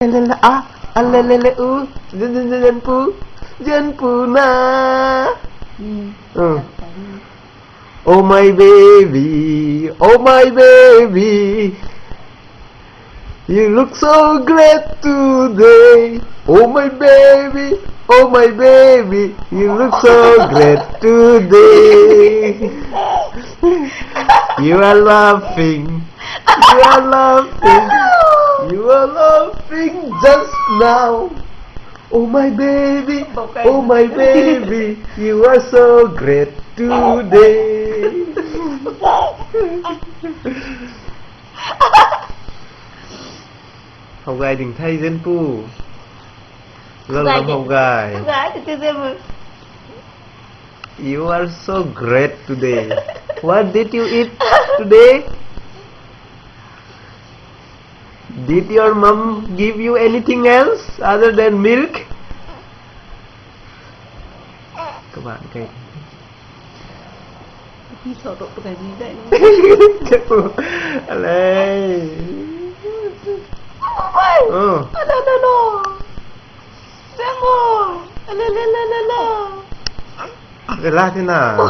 Lele ah, lele jen pu na. Oh my baby, oh my baby, you look so great today. Oh my baby, oh my baby, you look so great today. You are laughing, you are laughing, you are laughing just now. Oh my baby, oh my baby, you are so great today. Hậu gái đừng thay dân phu. Lâu lắm hậu gái. You are so great today. What did you eat today? Did your mom give you anything else other than milk? Các bạn kể. Sợ độ cái gì vậy? Alay. No. Relax thế nào?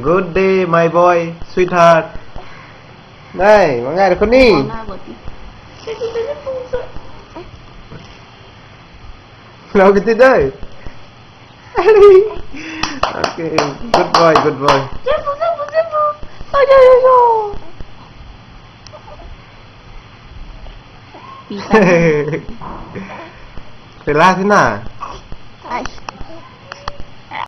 Good day my boy, sweetheart. Này, mọi ngày được không đi? Đâu cái tên đây? Okay, good boy, good boy. Relax thế nào?